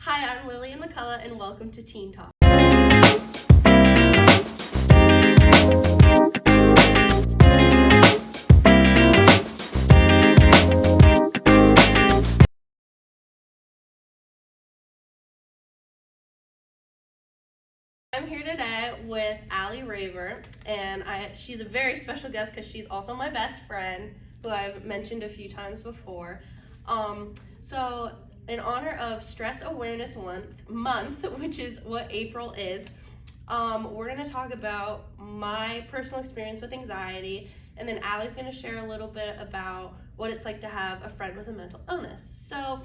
Hi, I'm Lillian McCullough, and welcome to Teen Talk. I'm here today with Allie Raver, and she's a very special guest because she's also my best friend, who I've mentioned a few times before. So in honor of Stress Awareness Month, which is what April is, we're going to talk about my personal experience with anxiety, and then Allie's going to share a little bit about what it's like to have a friend with a mental illness. So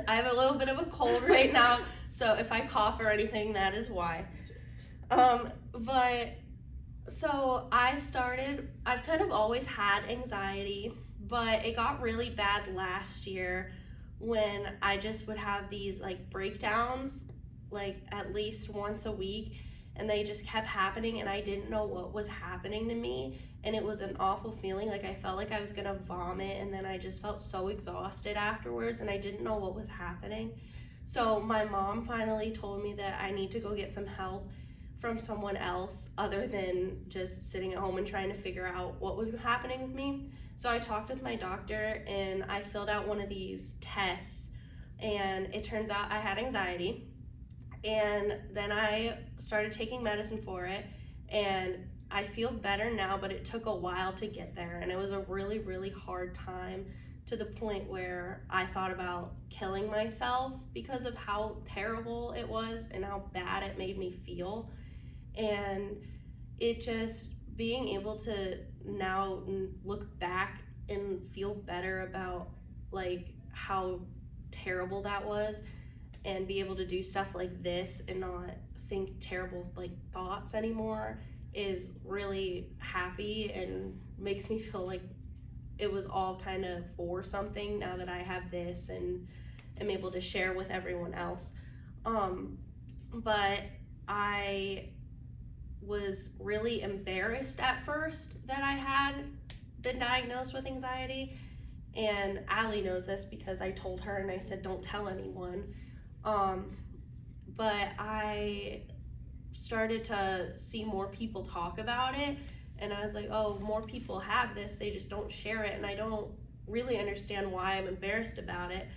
I have a little bit of a cold right now, so if I cough or anything, that is why. So I've kind of always had anxiety, but it got really bad last year when I just would have these like breakdowns like at least once a week, and they just kept happening, and I didn't know what was happening to me, and it was an awful feeling. Like I felt like I was gonna vomit, and then I just felt so exhausted afterwards, and I didn't know what was happening. So my mom finally told me that I need to go get some help from someone else other than just sitting at home and trying to figure out what was happening with me. So I talked with my doctor, and I filled out one of these tests, and it turns out I had anxiety. And then I started taking medicine for it, and I feel better now, but it took a while to get there, and it was a really, really hard time, to the point where I thought about killing myself because of how terrible it was and how bad it made me feel. And it just being able to now look back and feel better about like how terrible that was, and be able to do stuff like this and not think terrible like thoughts anymore is really happy, and makes me feel like it was all kind of for something now that I have this and am able to share with everyone else. But I was really embarrassed at first that I had been diagnosed with anxiety, and Allie knows this because I told her and I said don't tell anyone. But I started to see more people talk about it, and I was like, oh, more people have this, they just don't share it, and I don't really understand why I'm embarrassed about it.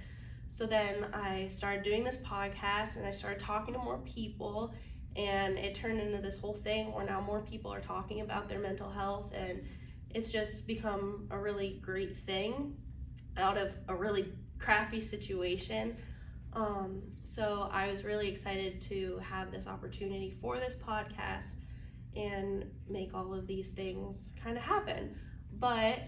So then I started doing this podcast, and I started talking to more people, and it turned into this whole thing where now more people are talking about their mental health, and it's just become a really great thing out of a really crappy situation. So I was really excited to have this opportunity for this podcast and make all of these things kind of happen. But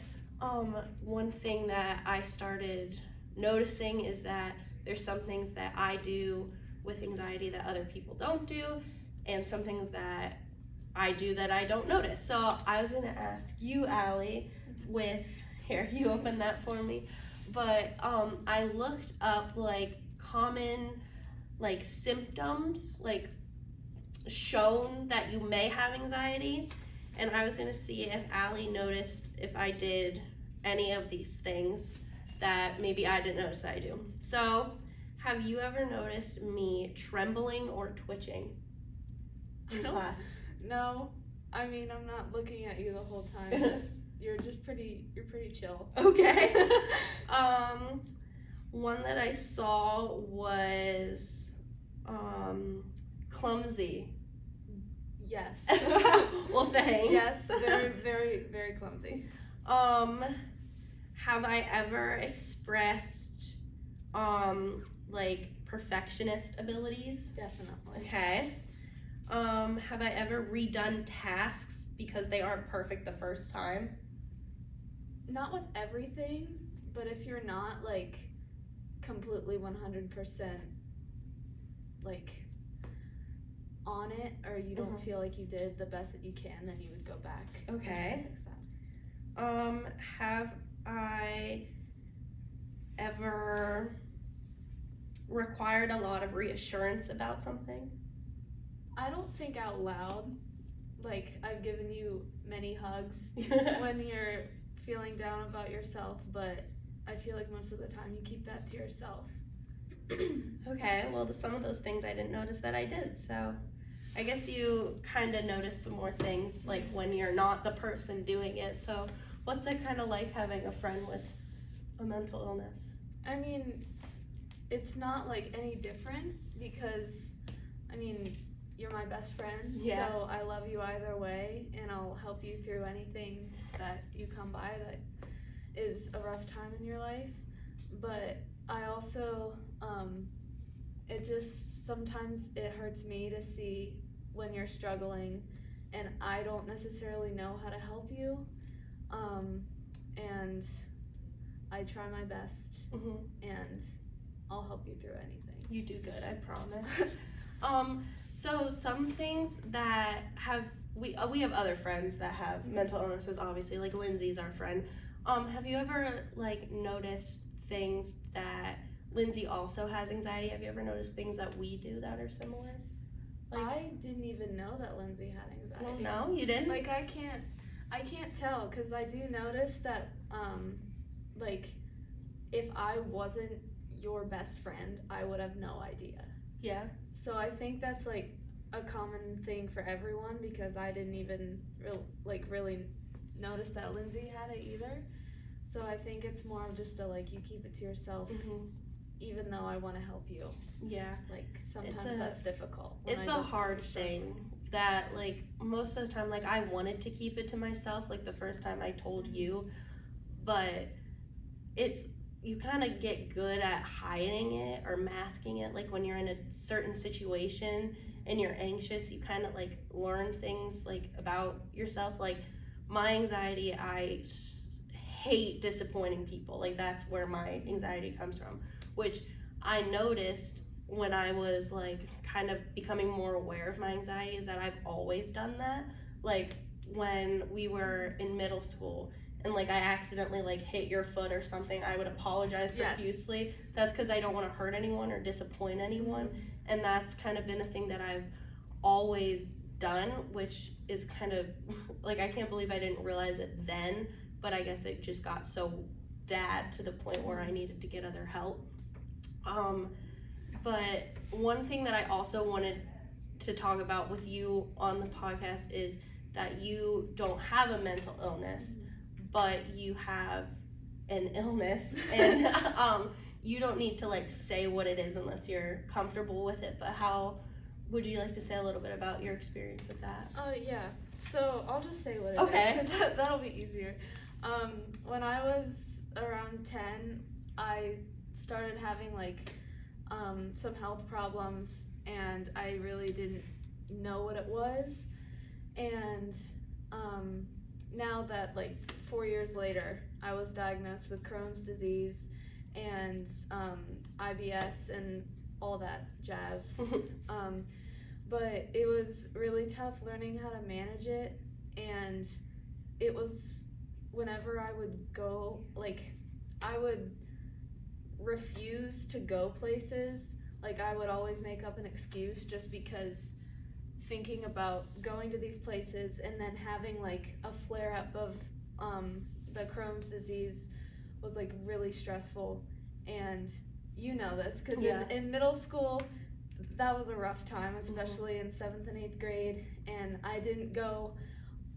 one thing that I started noticing is that there's some things that I do with anxiety that other people don't do, and some things that I do that I don't notice. So I was going to ask you, Allie, here, you open that for me. But I looked up like common like symptoms like shown that you may have anxiety, and I was gonna see if Allie noticed if I did any of these things that maybe I didn't notice I do. So have you ever noticed me trembling or twitching in class? No, I mean, I'm not looking at you the whole time. You're pretty chill. Okay. One that I saw was clumsy. Yes. Well, thanks. Yes, very, very, very clumsy. Have I ever expressed like perfectionist abilities? Definitely. Okay. Have I ever redone tasks because they aren't perfect the first time? Not with everything, but if you're not like completely 100% like on it, or you don't feel like you did the best that you can, then you would go back. Okay. And fix that. Have I ever required a lot of reassurance about something? I don't think out loud. Like, I've given you many hugs when you're feeling down about yourself, but I feel like most of the time you keep that to yourself. Okay, well, some of those things I didn't notice that I did, so I guess you kind of notice some more things, like when you're not the person doing it. So what's it kind of like having a friend with a mental illness? I mean, it's not like any different because, I mean, you're my best friend, Yeah. so I love you either way, and I'll help you through anything that you come by that is a rough time in your life. But I also, it just sometimes it hurts me to see when you're struggling, and I don't necessarily know how to help you, and I try my best, Mm-hmm. and I'll help you through anything. You do good, I promise. So some things that we have other friends that have mental illnesses, obviously, like Lindsay's our friend. Have you ever like noticed things that Lindsay also has anxiety? Have you ever noticed things that we do that are similar? Like, I didn't even know that Lindsay had anxiety. well, no, you didn't. Like I can't tell because I do notice that like if I wasn't your best friend, I would have no idea. Yeah. So I think that's like a common thing for everyone because I didn't even really notice that Lindsay had it either. So I think it's more of just a like you keep it to yourself, Mm-hmm. even though I want to help you. Yeah. Like sometimes that's difficult. when It's I a don't know hard you're thing struggling. that like most of the time, like I wanted to keep it to myself, like the first time I told you, but it's you kind of get good at hiding it or masking it. Like when you're in a certain situation and you're anxious, you kind of like learn things like about yourself. Like my anxiety, hate disappointing people. Like that's where my anxiety comes from, which I noticed when I was like kind of becoming more aware of my anxiety is that I've always done that. Like when we were in middle school and like I accidentally like hit your foot or something, I would apologize Yes. profusely. That's because I don't want to hurt anyone or disappoint anyone. And that's kind of been a thing that I've always done, which is kind of like I can't believe I didn't realize it then, but I guess it just got so bad to the point where I needed to get other help. But one thing that I also wanted to talk about with you on the podcast is that you don't have a mental illness, but you have an illness, and you don't need to like say what it is unless you're comfortable with it. But how would you like to say a little bit about your experience with that? Yeah. So I'll just say what it Okay. is because that'll be easier. When I was around 10, I started having like some health problems, and I really didn't know what it was. And now that like 4 years later, I was diagnosed with Crohn's disease and IBS and all that jazz. But it was really tough learning how to manage it, and it was whenever I would go, like I would refuse to go places. Like I would always make up an excuse just because thinking about going to these places and then having like a flare up of the Crohn's disease was like really stressful. And you know this because Yeah. in middle school that was a rough time, especially in 7th and 8th grade, and I didn't go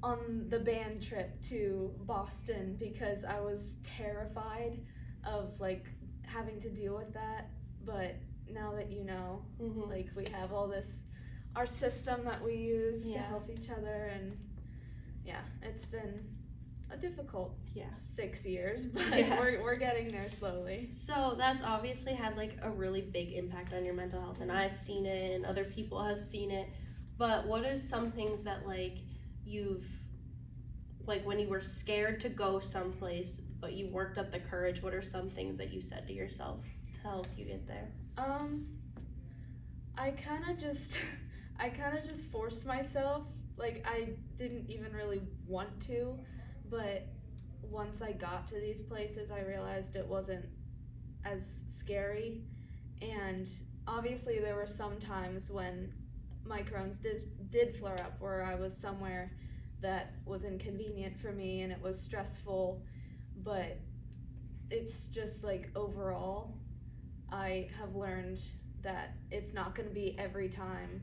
on the band trip to Boston because I was terrified of like having to deal with that. But now that you know, like we have all this, our system that we use to Yeah. help each other, and yeah, it's been a difficult 6 years, but Yeah. we're getting there slowly. So that's obviously had like a really big impact on your mental health, and I've seen it and other people have seen it. But what is some things that like you've like when you were scared to go someplace but you worked up the courage, what are some things that you said to yourself to help you get there? I kind of just forced myself. Like I didn't even really want to, but once I got to these places, I realized it wasn't as scary. And obviously there were some times when my Crohn's did flare up where I was somewhere that was inconvenient for me and it was stressful, but it's just like overall I have learned that it's not going to be every time.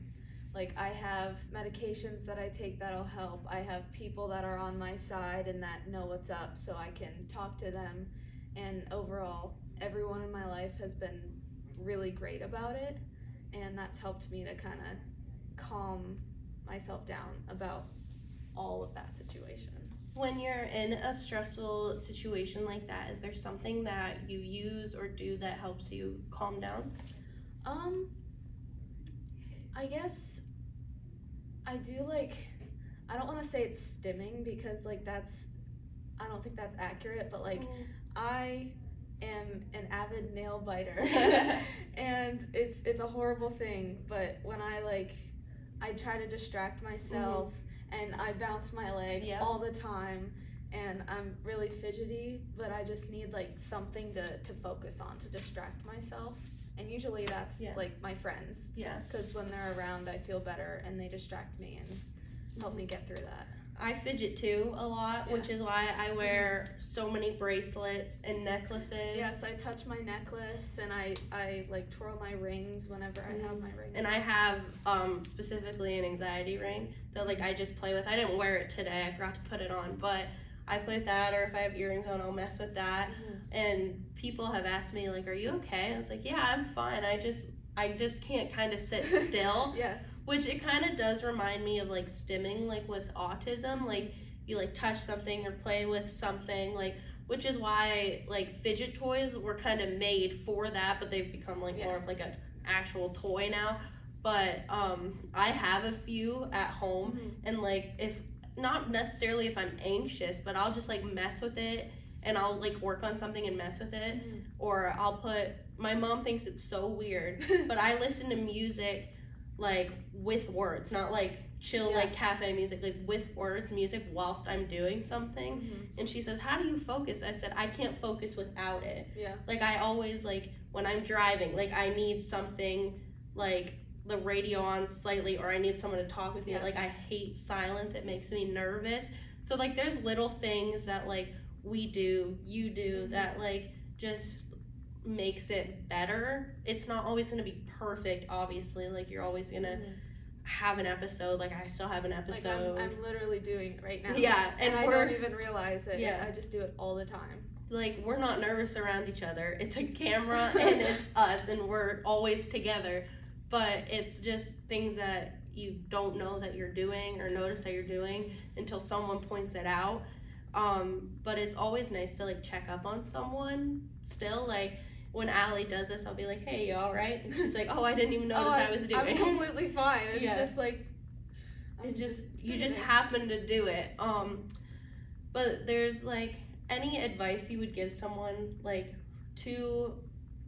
Like, I have medications that I take that'll help. I have people that are on my side and that know what's up, so I can talk to them. And overall, everyone in my life has been really great about it, and that's helped me to kind of calm myself down about all of that situation. When you're in a stressful situation like that, is there something that you use or do that helps you calm down? I guess I do, like, I don't want to say it's stimming because, like, I don't think that's accurate, but, like, I am an avid nail biter and it's a horrible thing, but when I try to distract myself and I bounce my leg all the time, and I'm really fidgety, but I just need like something to focus on to distract myself. And usually that's like my friends. Yeah. Because when they're around, I feel better and they distract me and help me get through that. I fidget too a lot, which is why I wear so many bracelets and necklaces. Yes, I touch my necklace and I like twirl my rings whenever I have my rings. And I have specifically an anxiety ring that like I just play with. I didn't wear it today. I forgot to put it on, but I play with that, or if I have earrings on, I'll mess with that. And people have asked me like, "Are you okay?" I was like, "Yeah, I'm fine. I just can't kind of sit still." Yes. Which it kind of does remind me of like stimming, like with autism, like you like touch something or play with something, like, which is why like fidget toys were kind of made for that, but they've become like more of like an actual toy now. But I have a few at home, and like if not necessarily if I'm anxious, but I'll just like mess with it and I'll like work on something and mess with it, or I'll put, my mom thinks it's so weird, but I listen to music like with words, not like chill like cafe music, like with words music whilst I'm doing something. And she says, "How do you focus?" I said, "I can't focus without it." Like I always, like when I'm driving, like I need something like the radio on slightly, or I need someone to talk with me. Like I hate silence, it makes me nervous. So like there's little things that like we do, you do, that like just makes it better. It's not always going to be perfect, obviously, like you're always going to have an episode, like I still have an episode. Like I'm literally doing it right now. And I don't even realize it. I just do it all the time. Like we're not nervous around each other. It's a camera and it's us, and we're always together. But it's just things that you don't know that you're doing or notice that you're doing until someone points it out. But it's always nice to like check up on someone still. Like when Allie does this, I'll be like, "Hey, you all right?" And she's like, "Oh, I didn't even notice I was doing." I'm completely fine. It's just like you just happen to do it. But there's like any advice you would give someone like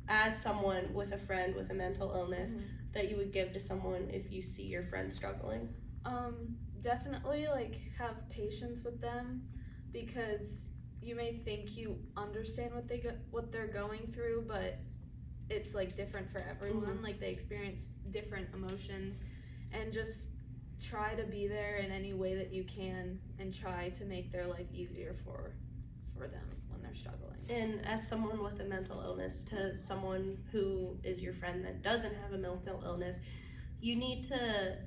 as someone with a friend with a mental illness that you would give to someone if you see your friend struggling? Definitely like have patience with them, because you may think you understand what they're going through, but it's like different for everyone. Like they experience different emotions, and just try to be there in any way that you can and try to make their life easier for them when they're struggling. And as someone with a mental illness to someone who is your friend that doesn't have a mental illness, you need to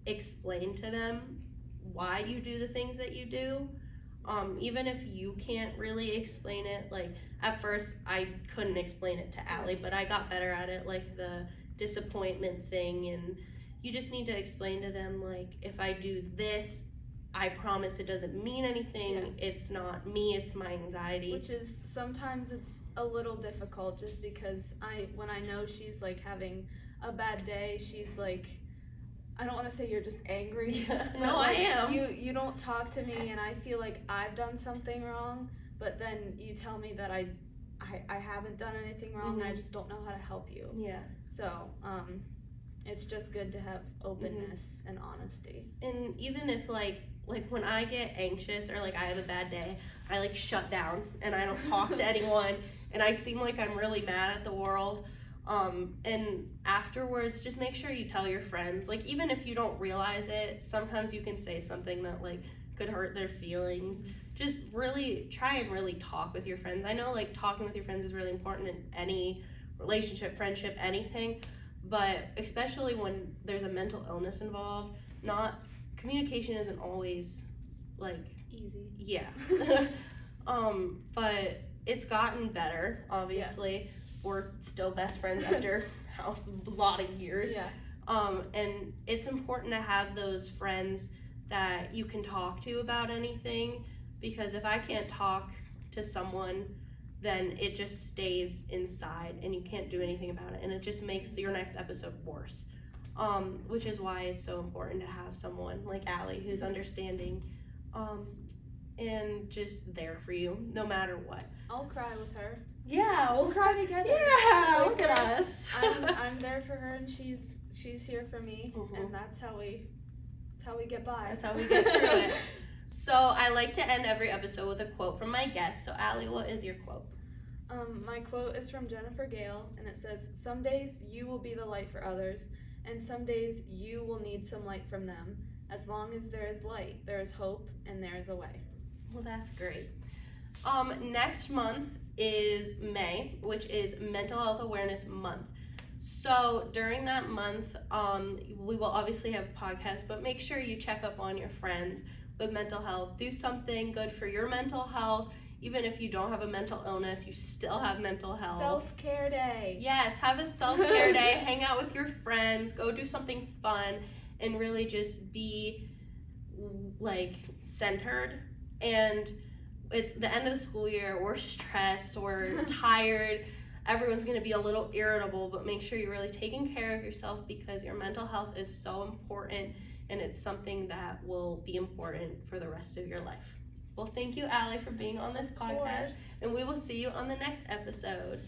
explain to them why you do the things that you do. Even if you can't really explain it, like at first I couldn't explain it to Allie, but I got better at it, like the disappointment thing, and you just need to explain to them like, if I do this, I promise it doesn't mean anything. It's not me, it's my anxiety. Which is, sometimes it's a little difficult, just because when I know she's like having a bad day, she's like, I don't want to say you're just angry. No, like, I am. You don't talk to me and I feel like I've done something wrong, but then you tell me that I haven't done anything wrong, and I just don't know how to help you. So, it's just good to have openness and honesty. And even if like when I get anxious or like I have a bad day, I like shut down and I don't talk to anyone, and I seem like I'm really mad at the world. And afterwards, just make sure you tell your friends, like even if you don't realize it, sometimes you can say something that like could hurt their feelings. Just really try and really talk with your friends. I know like talking with your friends is really important in any relationship, friendship, anything. But especially when there's a mental illness involved, communication isn't always like Easy. yeah. But it's gotten better, obviously. We're still best friends after a lot of years. Yeah. And it's important to have those friends that you can talk to about anything, because if I can't talk to someone, then it just stays inside and you can't do anything about it, and it just makes your next episode worse. Which is why it's so important to have someone like Allie who's understanding and just there for you no matter what. I'll cry with her. Yeah, we'll cry together. Yeah, Look at us. I'm there for her, and she's here for me, and that's how we get by. That's how we get through it. So I like to end every episode with a quote from my guest. So Allie, what is your quote? My quote is from Jennifer Gale, and it says, "Some days you will be the light for others, and some days you will need some light from them. As long as there is light, there is hope, and there is a way." Well, that's great. Next month is May, which is Mental Health Awareness Month. So during that month, we will obviously have a podcast, but make sure you check up on your friends with mental health. Do something good for your mental health. Even if you don't have a mental illness, you still have mental health. Self-care day. Yes, have a self-care day. Hang out with your friends. Go do something fun and really just be like centered. And it's the end of the school year. We're stressed. We're tired. Everyone's going to be a little irritable, but make sure you're really taking care of yourself, because your mental health is so important, and it's something that will be important for the rest of your life. Well, thank you, Allie, for being on this podcast, and we will see you on the next episode.